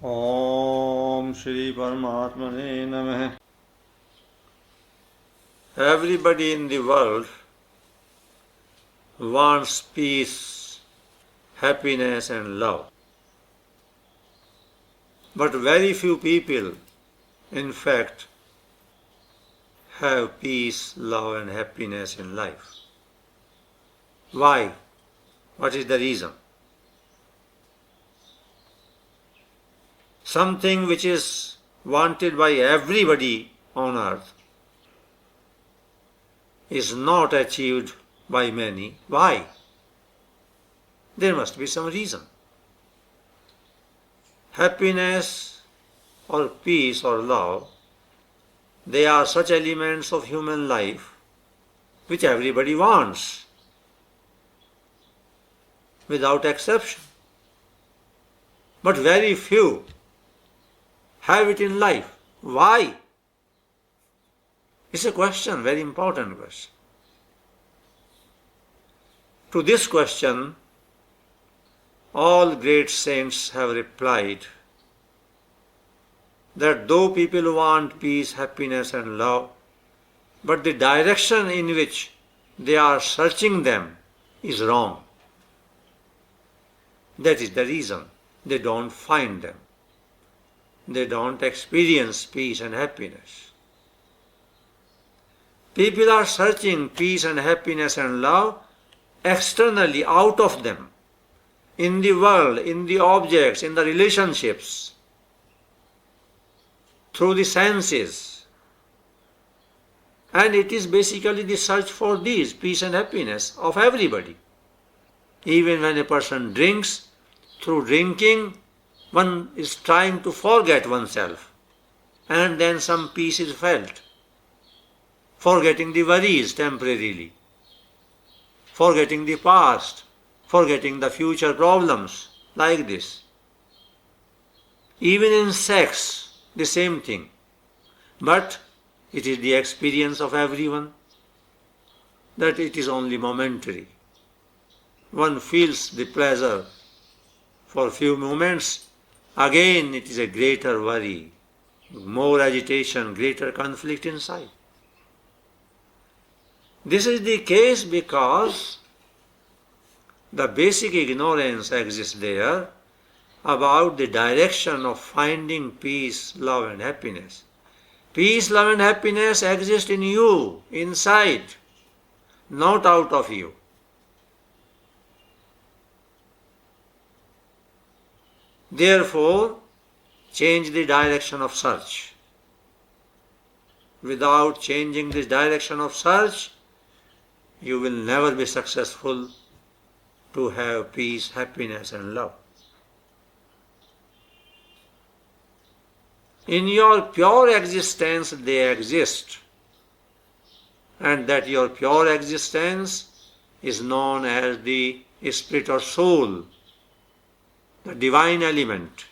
Om Shri Paramatmane Namah. Everybody in the world wants peace, happiness and love. But very few people, in fact, have peace, love and happiness in life. Why? What is the reason? Something which is wanted by everybody on earth is not achieved by many. Why? There must be some reason. Happiness or peace or love, they are such elements of human life which everybody wants, without exception. But very few have it in life. Why? It's a question, very important question. To this question, all great saints have replied that though people want peace, happiness and love, but the direction in which they are searching them is wrong. That is the reason they don't find them. They don't experience peace and happiness. People are searching peace and happiness and love externally, out of them, in the world, in the objects, in the relationships, through the senses. And it is basically the search for these, peace and happiness, of everybody. Even when a person drinks, through drinking, one is trying to forget oneself, and then some peace is felt, forgetting the worries temporarily, forgetting the past, forgetting the future problems, like this. Even in sex, the same thing. But it is the experience of everyone that it is only momentary. One feels the pleasure for a few moments, again it is a greater worry, more agitation, greater conflict inside. This is the case because the basic ignorance exists there about the direction of finding peace, love and happiness. Peace, love and happiness exist in you, inside, not out of you. Therefore, change the direction of search. Without changing this direction of search, you will never be successful to have peace, happiness and love. In your pure existence they exist, and that your pure existence is known as the spirit or soul, the divine element.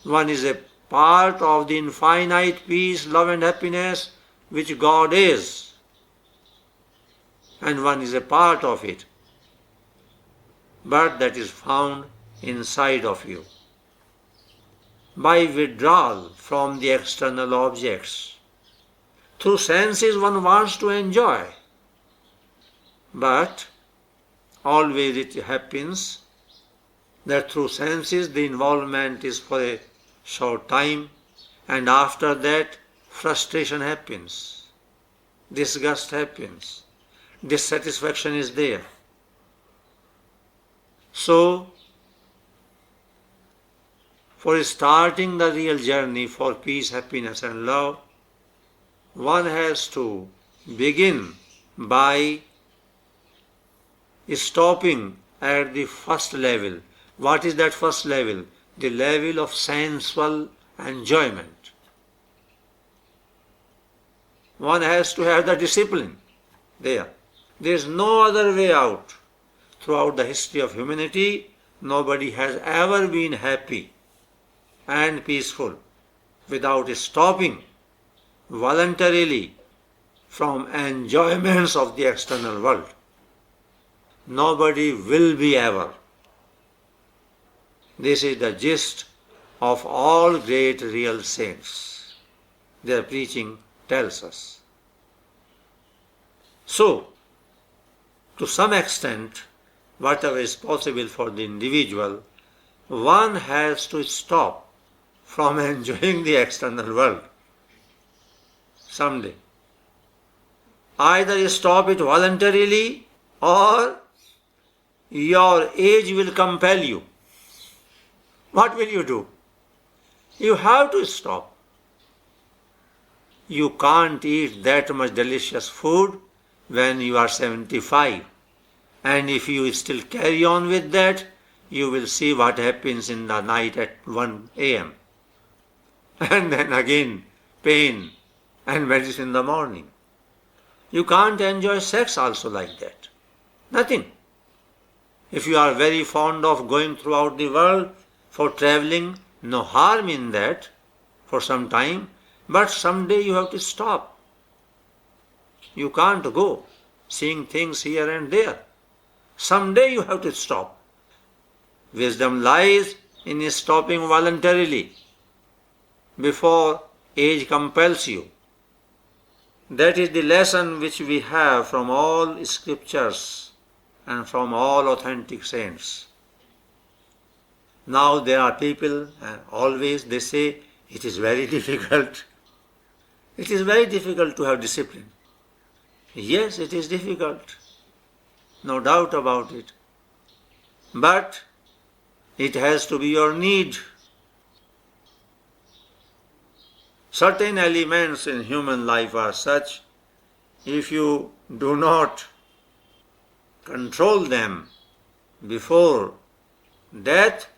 One is a part of the infinite peace, love and happiness which God is, and one is a part of it, but that is found inside of you. By withdrawal from the external objects, through senses one wants to enjoy, but always it happens that through senses the involvement is for a short time, and after that frustration happens, disgust happens, dissatisfaction is there. So, for starting the real journey for peace, happiness and love, one has to begin by stopping at the first level. What is that first level? The level of sensual enjoyment. One has to have the discipline there. There is no other way out. Throughout the history of humanity, nobody has ever been happy and peaceful without stopping voluntarily from enjoyments of the external world. Nobody will be ever. This is the gist of all great real saints. Their preaching tells us. So, to some extent, whatever is possible for the individual, one has to stop from enjoying the external world someday. Either you stop it voluntarily or your age will compel you. What will you do? You have to stop. You can't eat that much delicious food when you are 75. And if you still carry on with that, you will see what happens in the night at 1 a.m. And then again, pain and medicine in the morning. You can't enjoy sex also like that. Nothing. If you are very fond of going throughout the world for traveling, no harm in that for some time, but someday you have to stop. You can't go seeing things here and there. Someday you have to stop. Wisdom lies in stopping voluntarily before age compels you. That is the lesson which we have from all scriptures and from all authentic saints. Now there are people, and always they say, it is very difficult. It is very difficult to have discipline. Yes, it is difficult. No doubt about it. But it has to be your need. Certain elements in human life are such, if you do not control them before death,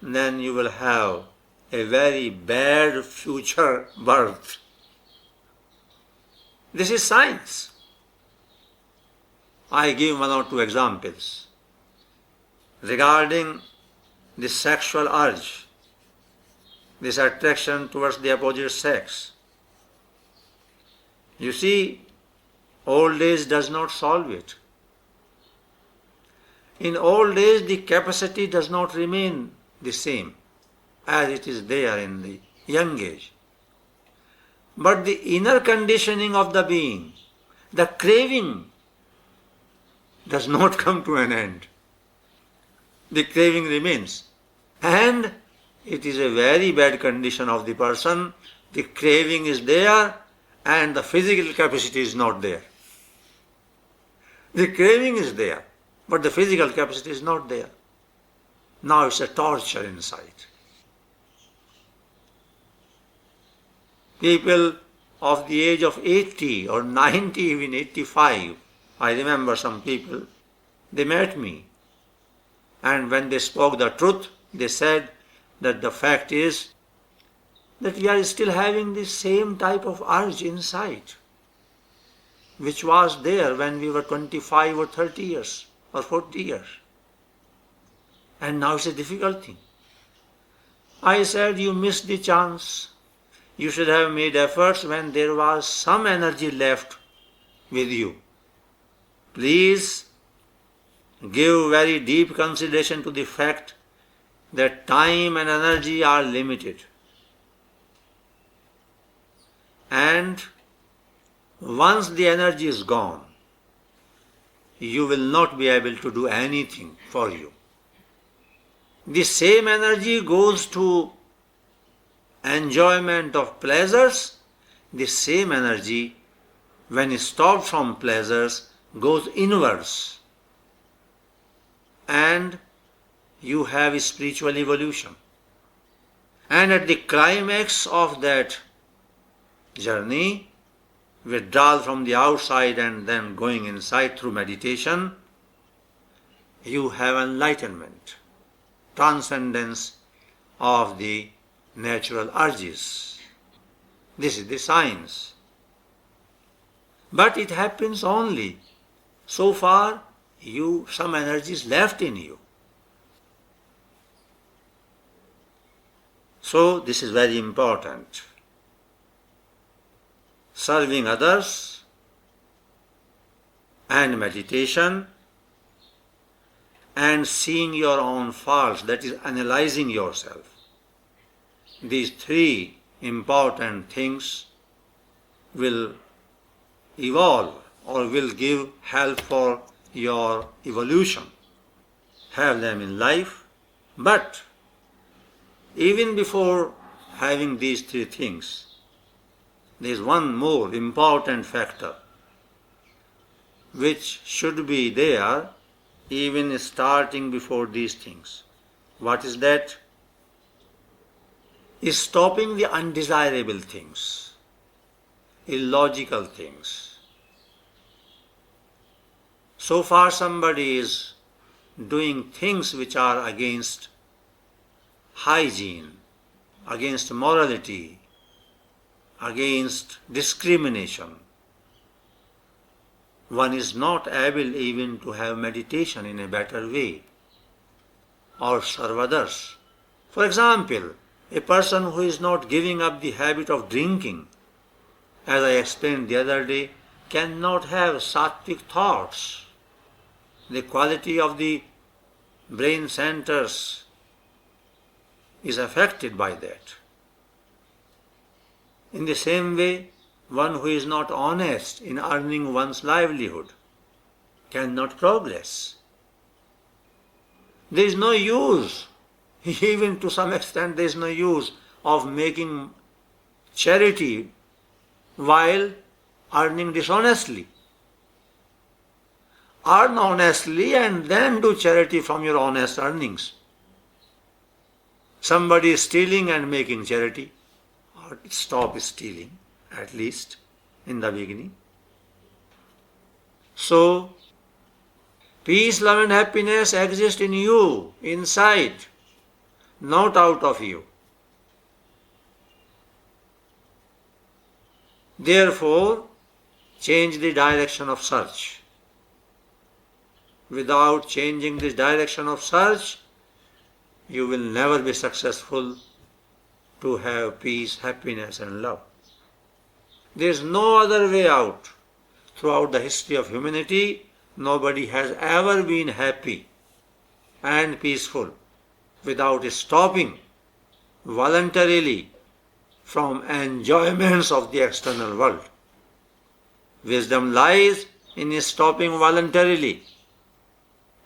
then you will have a very bad future birth. This is science. I give one or two examples regarding the sexual urge, this attraction towards the opposite sex. You see, old age does not solve it. In old age, the capacity does not remain the same as it is there in the young age. But the inner conditioning of the being, the craving, does not come to an end. The craving remains. And it is a very bad condition of the person. The craving is there and the physical capacity is not there. The craving is there, but the physical capacity is not there. Now it's a torture inside. People of the age of 80 or 90, even 85, I remember some people, they met me. And when they spoke the truth, they said that the fact is that we are still having the same type of urge inside, which was there when we were 25 or 30 years or 40 years. And now it's a difficult thing. I said, you missed the chance. You should have made efforts when there was some energy left with you. Please give very deep consideration to the fact that time and energy are limited. And once the energy is gone, you will not be able to do anything for you. The same energy goes to enjoyment of pleasures. The same energy, when stopped from pleasures, goes inwards. And you have a spiritual evolution. And at the climax of that journey, withdrawal from the outside and then going inside through meditation, you have enlightenment, transcendence of the natural urges. This is the science. But it happens only so far some energy is left in you. So this is very important. Serving others and meditation and seeing your own faults, that is analyzing yourself. these three important things will evolve or will give help for your evolution. Have them in life, but even before having these three things, there is one more important factor which should be there even starting before these things. What is that? Is stopping the undesirable things, illogical things. So far somebody is doing things which are against hygiene, against morality, against discrimination. One is not able even to have meditation in a better way or serve others. For example, a person who is not giving up the habit of drinking, as I explained the other day, cannot have sattvic thoughts. The quality of the brain centers is affected by that. In the same way, one who is not honest in earning one's livelihood cannot progress. There is no use, even to some extent there is no use of making charity while earning dishonestly. Earn honestly and then do charity from your honest earnings. Somebody is stealing and making charity, or stop stealing, at least in the beginning. So, peace, love and happiness exist in you, inside, not out of you. Therefore, change the direction of search. Without changing this direction of search, you will never be successful to have peace, happiness and love. There is no other way out. Throughout the history of humanity, nobody has ever been happy and peaceful without stopping voluntarily from enjoyments of the external world. Wisdom lies in stopping voluntarily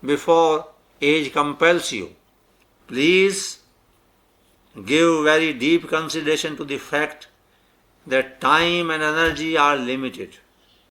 before age compels you. Please give very deep consideration to the fact that time and energy are limited.